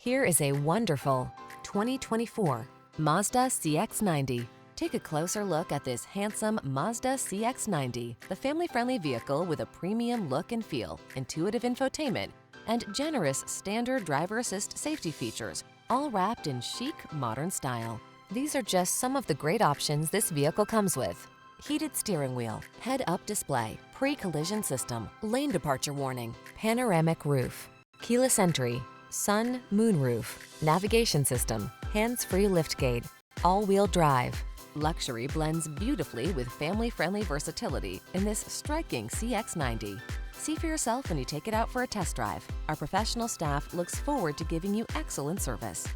Here is a wonderful 2024 Mazda CX-90. Take a closer look at this handsome Mazda CX-90, the family-friendly vehicle with a premium look and feel, intuitive infotainment, and generous standard driver assist safety features, all wrapped in chic, modern style. These are just some of the great options this vehicle comes with: heated steering wheel, head-up display, pre-collision system, lane departure warning, panoramic roof, keyless entry, sun, moon roof, navigation system, hands-free liftgate, all-wheel drive. Luxury blends beautifully with family-friendly versatility in this striking CX-90. See for yourself when you take it out for a test drive. Our professional staff looks forward to giving you excellent service.